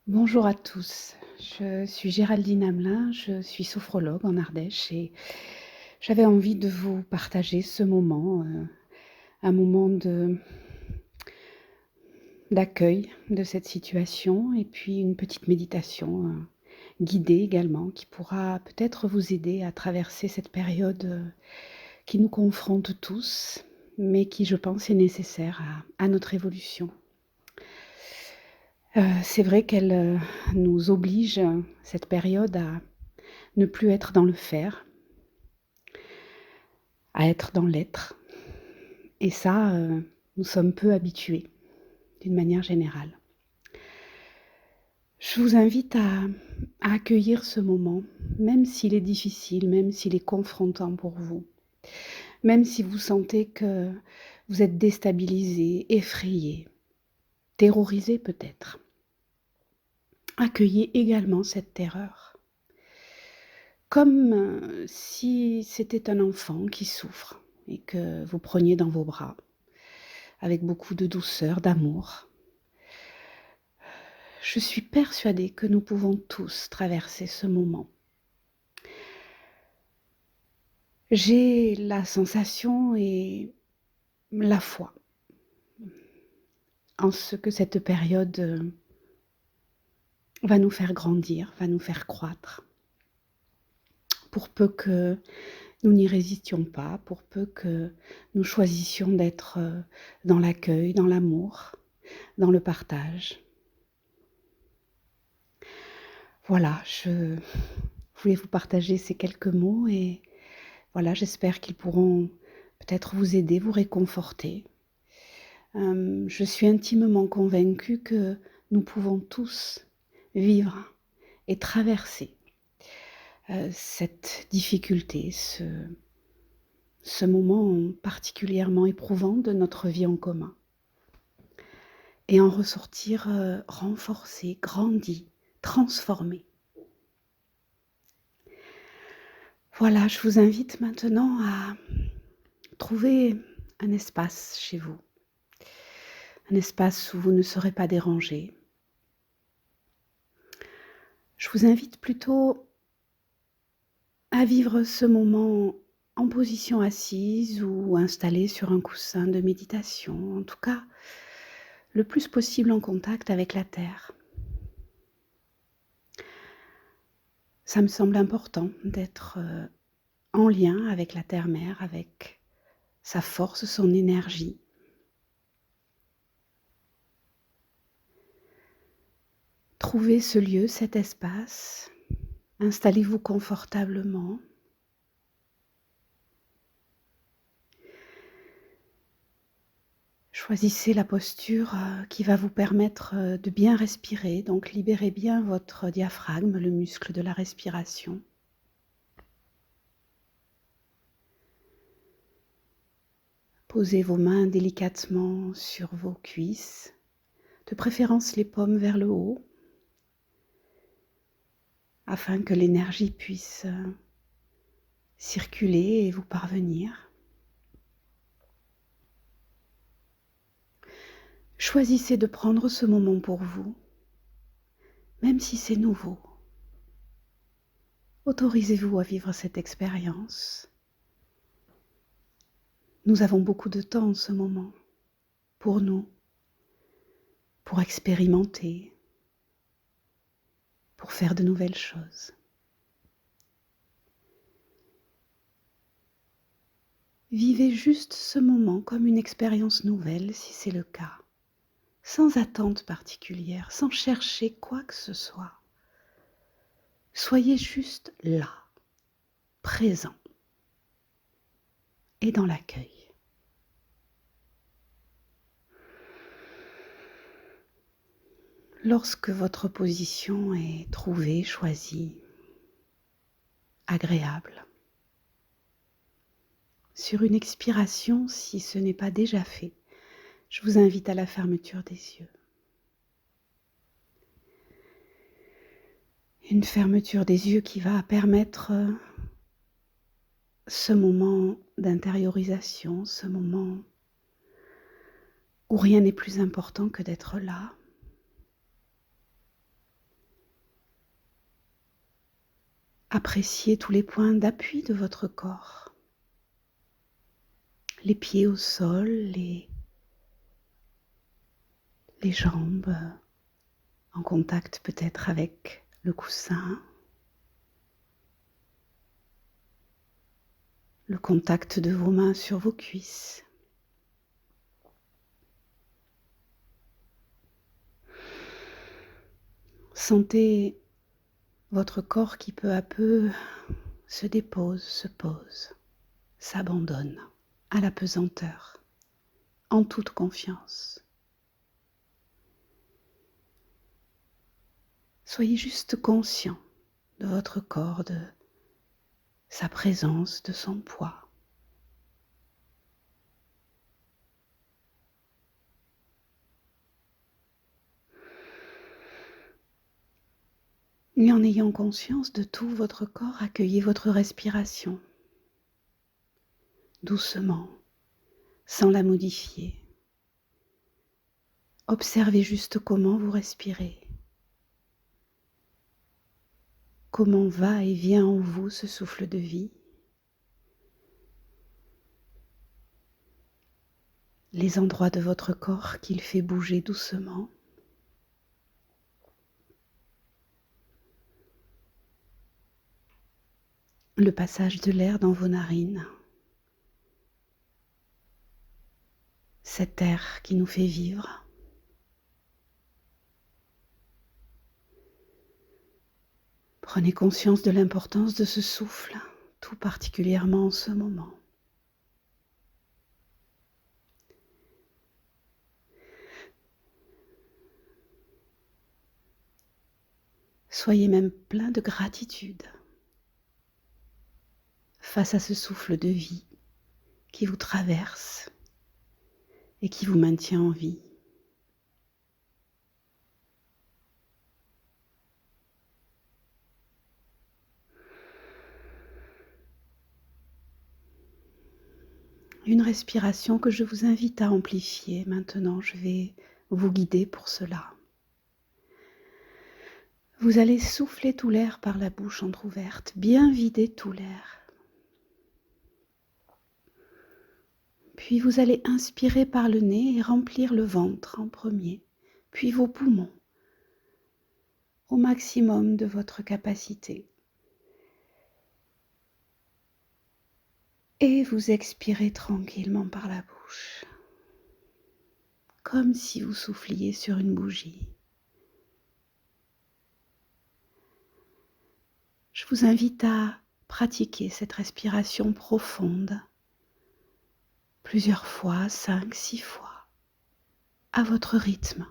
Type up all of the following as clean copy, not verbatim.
Bonjour à tous, je suis Géraldine Hamelin, je suis sophrologue en Ardèche et j'avais envie de vous partager ce moment, un moment d'accueil de cette situation et puis une petite méditation, guidée également qui pourra peut-être vous aider à traverser cette période, qui nous confronte tous, mais qui je pense est nécessaire à notre évolution. C'est vrai qu'elle, nous oblige, cette période à ne plus être dans le faire, à être dans l'être et ça, nous sommes peu habitués, d'une manière générale. Je vous invite à accueillir ce moment, même s'il est difficile, même s'il est confrontant pour vous, même si vous sentez que vous êtes déstabilisé, effrayé, terrorisé peut-être. Accueillez également cette terreur, comme, si c'était un enfant qui souffre et que vous preniez dans vos bras, avec beaucoup de douceur, d'amour. Je suis persuadée que nous pouvons tous traverser ce moment. J'ai la sensation et la foi en ce que cette période, va nous faire grandir, va nous faire croître. Pour peu que nous n'y résistions pas, pour peu que nous choisissions d'être, dans l'accueil, dans l'amour, dans le partage. Voilà, je voulais vous partager ces quelques mots et voilà, j'espère qu'ils pourront peut-être vous aider, vous réconforter. Je suis intimement convaincue que nous pouvons tous vivre et traverser, cette difficulté, ce moment particulièrement éprouvant de notre vie en commun et en ressortir, renforcés, grandis, transformés. Voilà, je vous invite maintenant à trouver un espace chez vous, un espace où vous ne serez pas dérangés. Je vous invite plutôt à vivre ce moment en position assise ou installée sur un coussin de méditation, en tout cas le plus possible en contact avec la terre. Ça me semble important d'être, en lien avec la terre-mère, avec sa force, son énergie. Trouvez ce lieu, cet espace, installez-vous confortablement. Choisissez la posture, qui va vous permettre, de bien respirer, donc libérez bien votre diaphragme, le muscle de la respiration. Posez vos mains délicatement sur vos cuisses, de préférence les paumes vers le haut, afin que l'énergie puisse, circuler et vous parvenir. Choisissez de prendre ce moment pour vous, même si c'est nouveau. Autorisez-vous à vivre cette expérience. Nous avons beaucoup de temps en ce moment pour nous, pour expérimenter, pour faire de nouvelles choses. Vivez juste ce moment comme une expérience nouvelle si c'est le cas, sans attente particulière, sans chercher quoi que ce soit. Soyez juste là, présent et dans l'accueil. Lorsque votre position est trouvée, choisie, agréable, sur une expiration, si ce n'est pas déjà fait, je vous invite à la fermeture des yeux. Une fermeture des yeux qui va permettre ce moment d'intériorisation, ce moment où rien n'est plus important que d'être là. Appréciez tous les points d'appui de votre corps. Les pieds au sol, les jambes en contact peut-être avec le coussin, le contact de vos mains sur vos cuisses. Sentez votre corps qui peu à peu se dépose, se pose, s'abandonne à la pesanteur, en toute confiance. Soyez juste conscient de votre corps, de sa présence, de son poids. Et en ayant conscience de tout votre corps, accueillez votre respiration, doucement, sans la modifier. Observez juste comment vous respirez. Comment va et vient en vous ce souffle de vie. Les endroits de votre corps qu'il fait bouger doucement. Le passage de l'air dans vos narines. Cet air qui nous fait vivre. Prenez conscience de l'importance de ce souffle, tout particulièrement en ce moment. Soyez même plein de gratitude face à ce souffle de vie qui vous traverse et qui vous maintient en vie. Une respiration que je vous invite à amplifier. Maintenant, je vais vous guider pour cela. Vous allez souffler tout l'air par la bouche entrouverte, bien vider tout l'air. Puis vous allez inspirer par le nez et remplir le ventre en premier, puis vos poumons au maximum de votre capacité. Et vous expirez tranquillement par la bouche, comme si vous souffliez sur une bougie. Je vous invite à pratiquer cette respiration profonde plusieurs fois, 5, 6 fois, à votre rythme.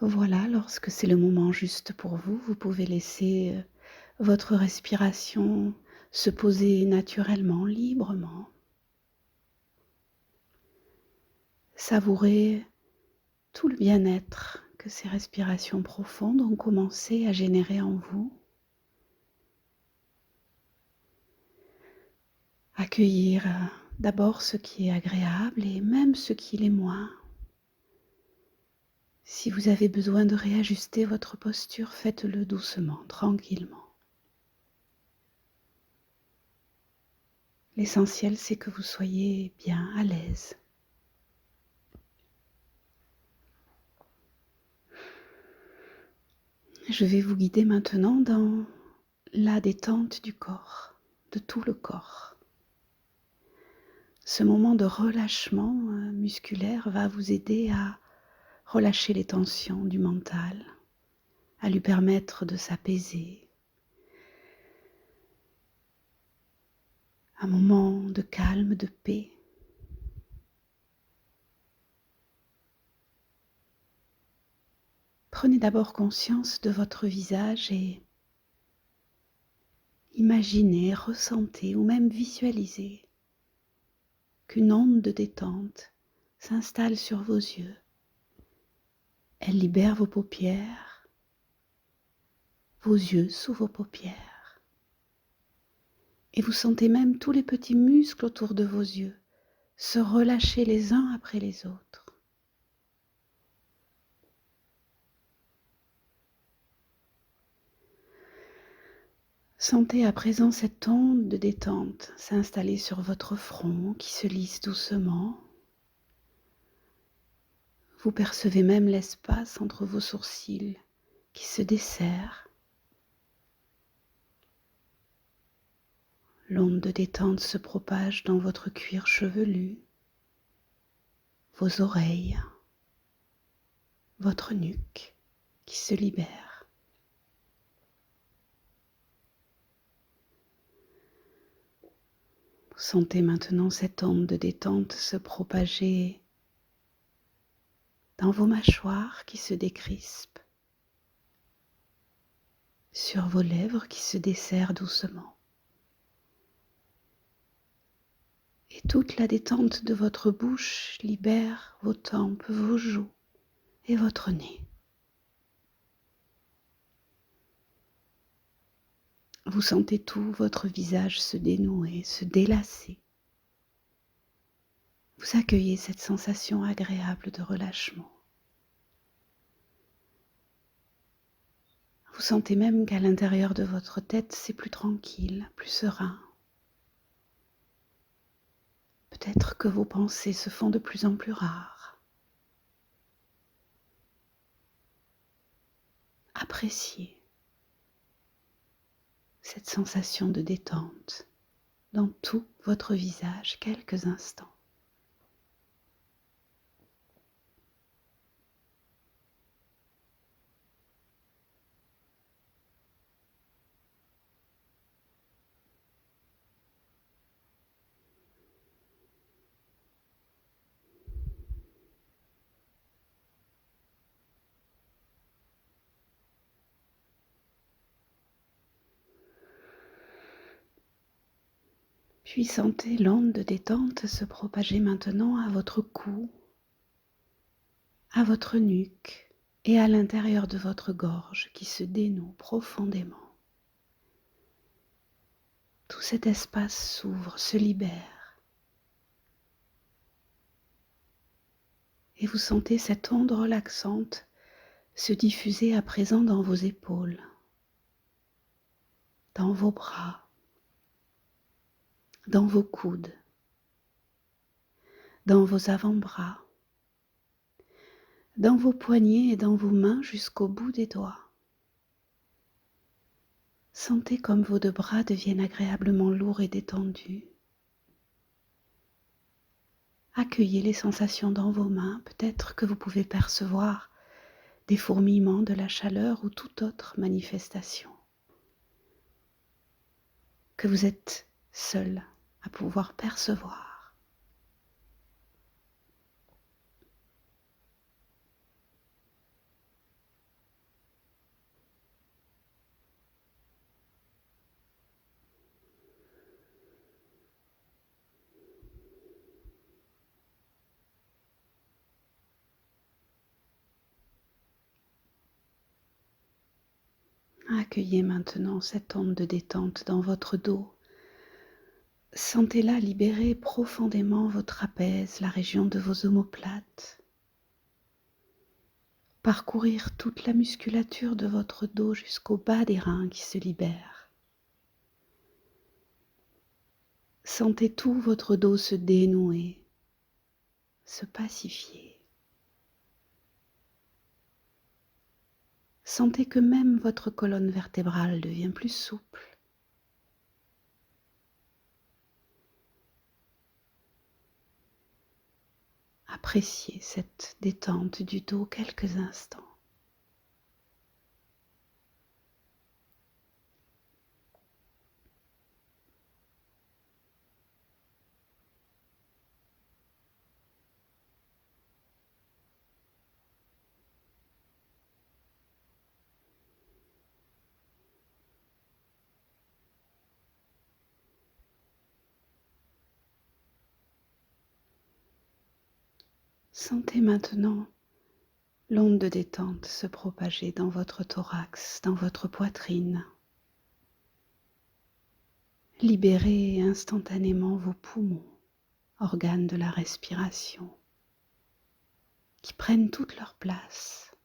Voilà, lorsque c'est le moment juste pour vous, vous pouvez laisser votre respiration se poser naturellement, librement. Savourez tout le bien-être que ces respirations profondes ont commencé à générer en vous. Accueillir d'abord ce qui est agréable et même ce qui l'est moins. Si vous avez besoin de réajuster votre posture, faites-le doucement, tranquillement. L'essentiel, c'est que vous soyez bien à l'aise. Je vais vous guider maintenant dans la détente du corps, de tout le corps. Ce moment de relâchement musculaire va vous aider à relâcher les tensions du mental, à lui permettre de s'apaiser. Un moment de calme, de paix. Prenez d'abord conscience de votre visage et imaginez, ressentez ou même visualisez qu'une onde de détente s'installe sur vos yeux. Elle libère vos paupières, vos yeux sous vos paupières. Et vous sentez même tous les petits muscles autour de vos yeux se relâcher les uns après les autres. Sentez à présent cette onde de détente s'installer sur votre front qui se lisse doucement. Vous percevez même l'espace entre vos sourcils qui se desserre. L'onde de détente se propage dans votre cuir chevelu, vos oreilles, votre nuque qui se libère. Vous sentez maintenant cette onde de détente se propager dans vos mâchoires qui se décrispent, sur vos lèvres qui se desserrent doucement. Et toute la détente de votre bouche libère vos tempes, vos joues et votre nez. Vous sentez tout votre visage se dénouer, se délasser. Vous accueillez cette sensation agréable de relâchement. Vous sentez même qu'à l'intérieur de votre tête, c'est plus tranquille, plus serein. Peut-être que vos pensées se font de plus en plus rares. Appréciez cette sensation de détente dans tout votre visage quelques instants. Puis sentez l'onde de détente se propager maintenant à votre cou, à votre nuque et à l'intérieur de votre gorge qui se dénoue profondément. Tout cet espace s'ouvre, se libère. Et vous sentez cette onde relaxante se diffuser à présent dans vos épaules, dans vos bras, dans vos coudes, dans vos avant-bras, dans vos poignets et dans vos mains jusqu'au bout des doigts. Sentez comme vos deux bras deviennent agréablement lourds et détendus. Accueillez les sensations dans vos mains. Peut-être que vous pouvez percevoir des fourmillements, de la chaleur ou toute autre manifestation. Que vous êtes seul à pouvoir percevoir. Accueillez maintenant cette onde de détente dans votre dos. Sentez-la libérer profondément votre trapèze, la région de vos omoplates. Parcourir toute la musculature de votre dos jusqu'au bas des reins qui se libèrent. Sentez tout votre dos se dénouer, se pacifier. Sentez que même votre colonne vertébrale devient plus souple. Appréciez cette détente du dos quelques instants. Sentez maintenant l'onde de détente se propager dans votre thorax, dans votre poitrine. Libérez instantanément vos poumons, organes de la respiration, qui prennent toute leur place.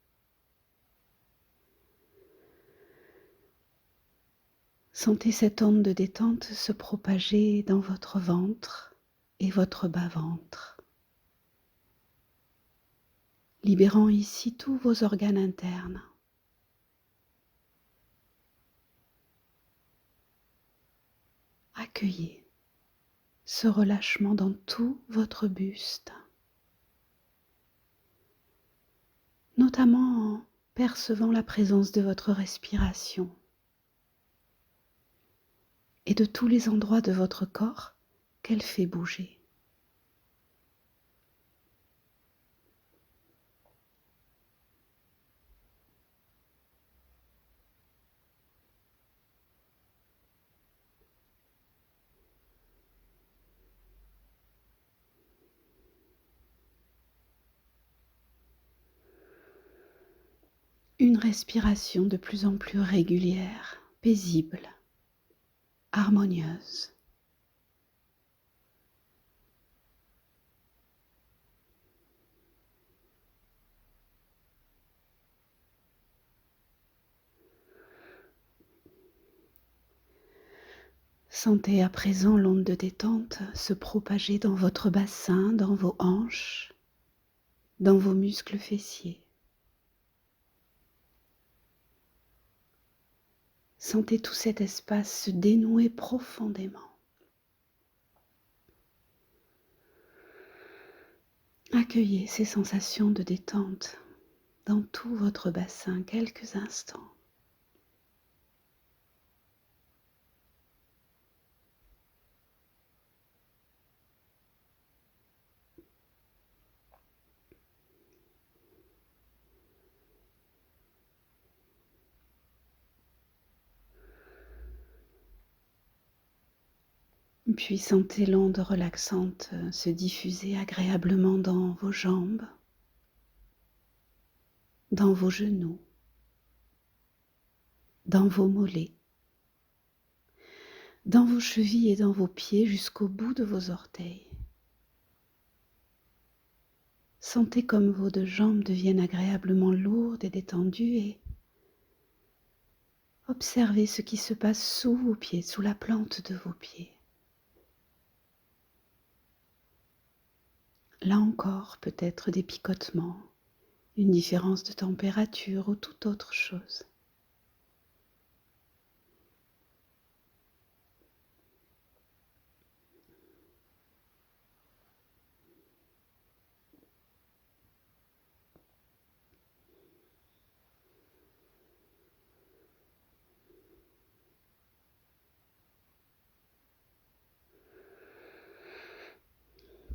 Sentez cette onde de détente se propager dans votre ventre et votre bas-ventre, libérant ici tous vos organes internes. Accueillez ce relâchement dans tout votre buste, notamment en percevant la présence de votre respiration et de tous les endroits de votre corps qu'elle fait bouger. Une respiration de plus en plus régulière, paisible, harmonieuse. Sentez à présent l'onde de détente se propager dans votre bassin, dans vos hanches, dans vos muscles fessiers. Sentez tout cet espace se dénouer profondément. Accueillez ces sensations de détente dans tout votre bassin quelques instants. Puis sentez l'onde relaxante se diffuser agréablement dans vos jambes, dans vos genoux, dans vos mollets, dans vos chevilles et dans vos pieds jusqu'au bout de vos orteils. Sentez comme vos deux jambes deviennent agréablement lourdes et détendues et observez ce qui se passe sous vos pieds, sous la plante de vos pieds. Là encore, peut-être des picotements, une différence de température ou toute autre chose.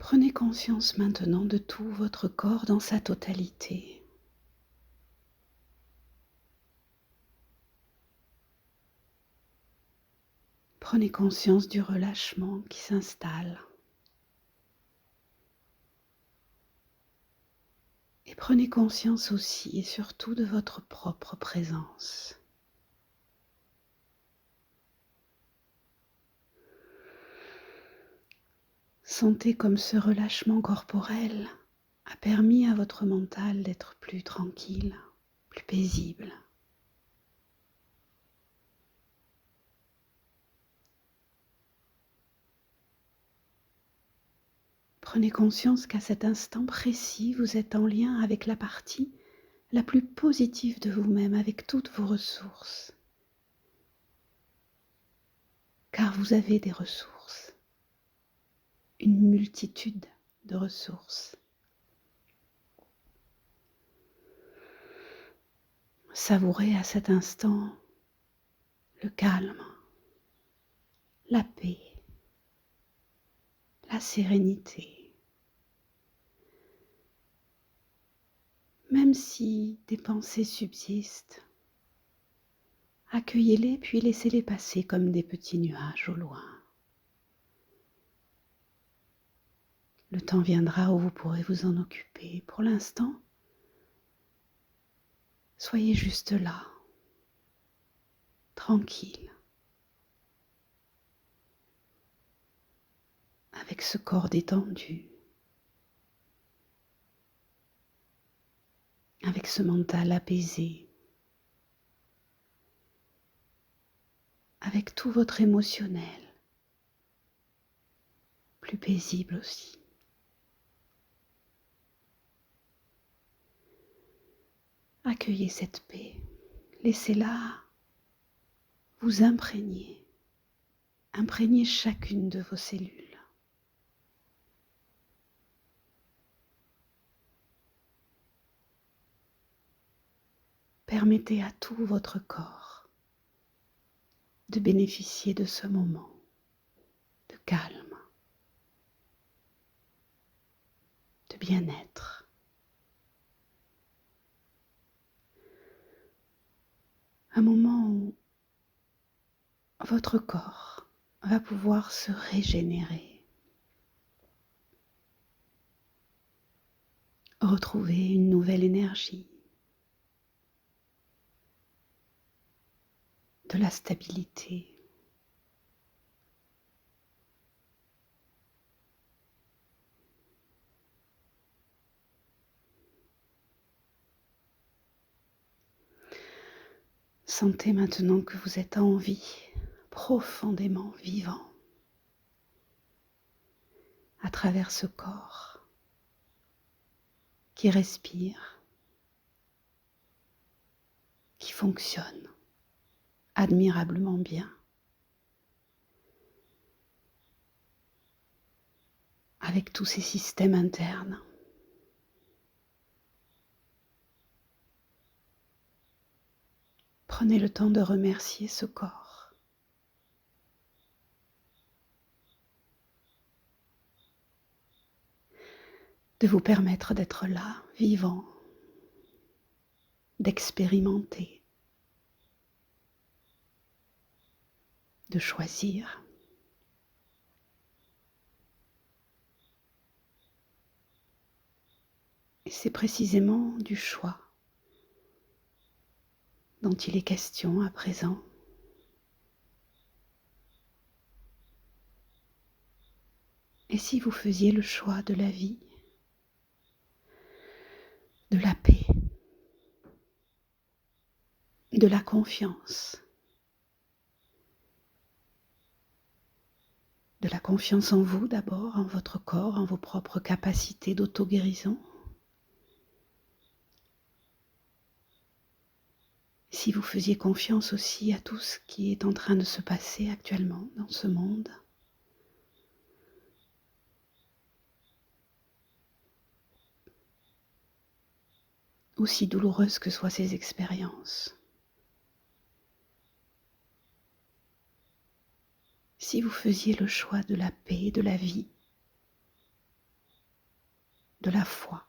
Prenez conscience maintenant de tout votre corps dans sa totalité. Prenez conscience du relâchement qui s'installe. Et prenez conscience aussi et surtout de votre propre présence. Sentez comme ce relâchement corporel a permis à votre mental d'être plus tranquille, plus paisible. Prenez conscience qu'à cet instant précis, vous êtes en lien avec la partie la plus positive de vous-même avec toutes vos ressources. Car vous avez des ressources, une multitude de ressources. Savourez à cet instant le calme, la paix, la sérénité. Même si des pensées subsistent, accueillez-les puis laissez-les passer comme des petits nuages au loin. Le temps viendra où vous pourrez vous en occuper. Pour l'instant, soyez juste là, tranquille, avec ce corps détendu, avec ce mental apaisé, avec tout votre émotionnel, plus paisible aussi. Accueillez cette paix, laissez-la vous imprégner, imprégner chacune de vos cellules. Permettez à tout votre corps de bénéficier de ce moment de calme, de bien-être. Un moment où votre corps va pouvoir se régénérer, retrouver une nouvelle énergie, de la stabilité. Sentez maintenant que vous êtes en vie, profondément vivant, à travers ce corps qui respire, qui fonctionne admirablement bien, avec tous ces systèmes internes. Prenez le temps de remercier ce corps. De vous permettre d'être là, vivant, d'expérimenter, de choisir. Et c'est précisément du choix dont il est question à présent. Et si vous faisiez le choix de la vie, de la paix, de la confiance, de la confiance en vous d'abord, en votre corps, en vos propres capacités d'auto-guérison. Si vous faisiez confiance aussi à tout ce qui est en train de se passer actuellement dans ce monde, aussi douloureuses que soient ces expériences. Si vous faisiez le choix de la paix, de la vie, de la foi,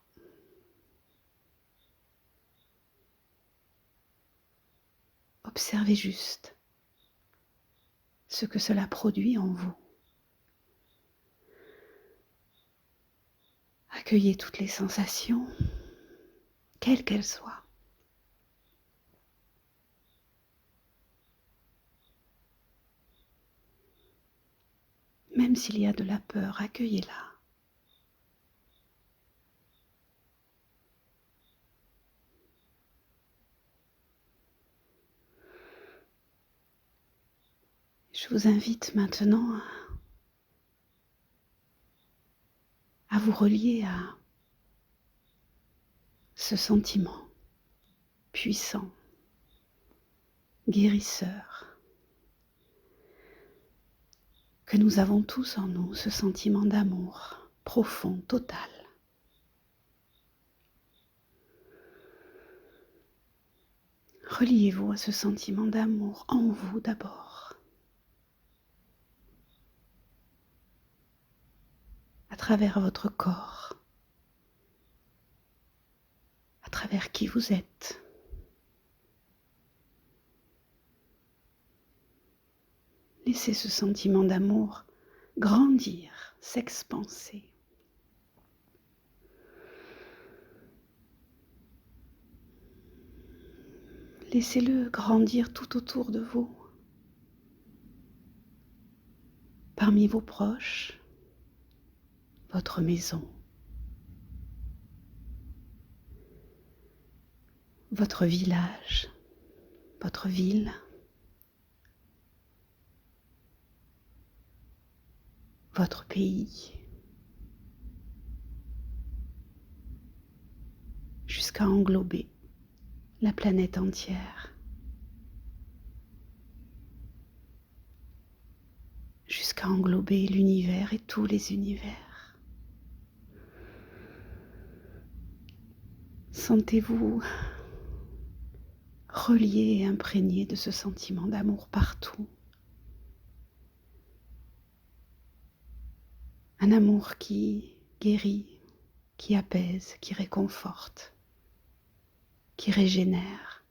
observez juste ce que cela produit en vous. Accueillez toutes les sensations, quelles qu'elles soient. Même s'il y a de la peur, accueillez-la. Je vous invite maintenant à vous relier à ce sentiment puissant, guérisseur, que nous avons tous en nous, ce sentiment d'amour profond, total. Reliez-vous à ce sentiment d'amour en vous d'abord, à travers votre corps, à travers qui vous êtes. Laissez ce sentiment d'amour grandir, s'expanser. Laissez-le grandir tout autour de vous, parmi vos proches, votre maison, votre village, votre ville, votre pays, jusqu'à englober la planète entière, jusqu'à englober l'univers et tous les univers. Sentez-vous relié et imprégné de ce sentiment d'amour partout. Un amour qui guérit, qui apaise, qui réconforte, qui régénère.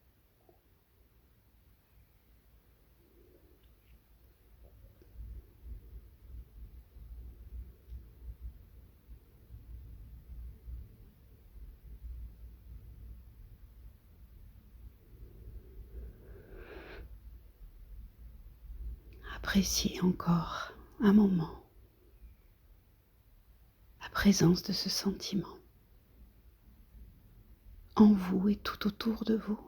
Appréciez encore un moment la présence de ce sentiment en vous et tout autour de vous.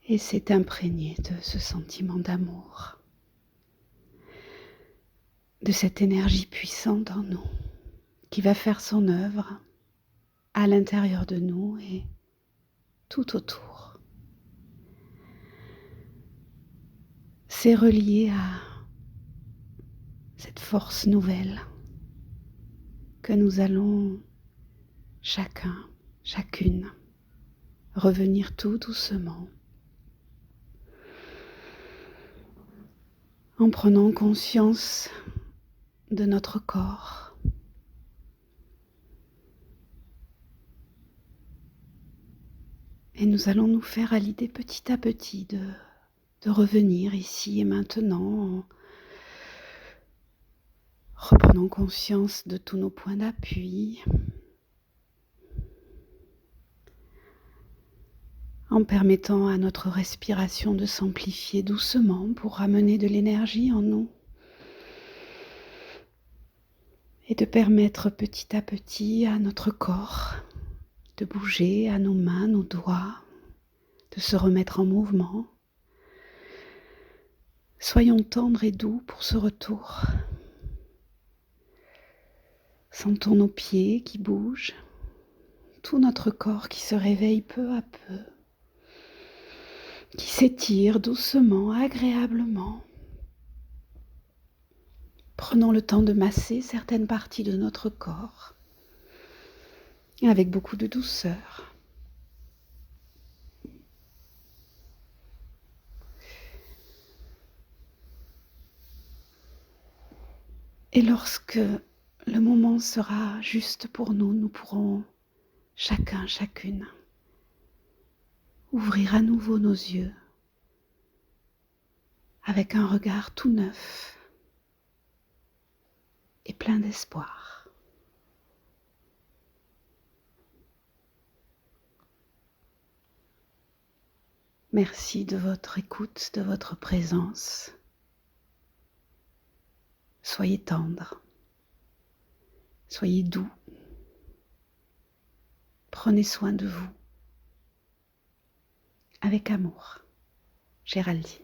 Et c'est imprégné de ce sentiment d'amour, de cette énergie puissante en nous qui va faire son œuvre à l'intérieur de nous et tout autour. C'est relié à cette force nouvelle que nous allons chacun, chacune, revenir tout doucement en prenant conscience de notre corps, et nous allons nous faire à l'idée petit à petit de revenir ici et maintenant en reprenant conscience de tous nos points d'appui, en permettant à notre respiration de s'amplifier doucement pour ramener de l'énergie en nous et de permettre petit à petit à notre corps de bouger, à nos mains, nos doigts, de se remettre en mouvement. Soyons tendres et doux pour ce retour. Sentons nos pieds qui bougent, tout notre corps qui se réveille peu à peu, qui s'étire doucement, agréablement. Prenons le temps de masser certaines parties de notre corps avec beaucoup de douceur. Et lorsque le moment sera juste pour nous, nous pourrons chacun, chacune, ouvrir à nouveau nos yeux avec un regard tout neuf et plein d'espoir. Merci de votre écoute, de votre présence. Soyez tendre, soyez doux. Prenez soin de vous. Avec amour, Géraldine.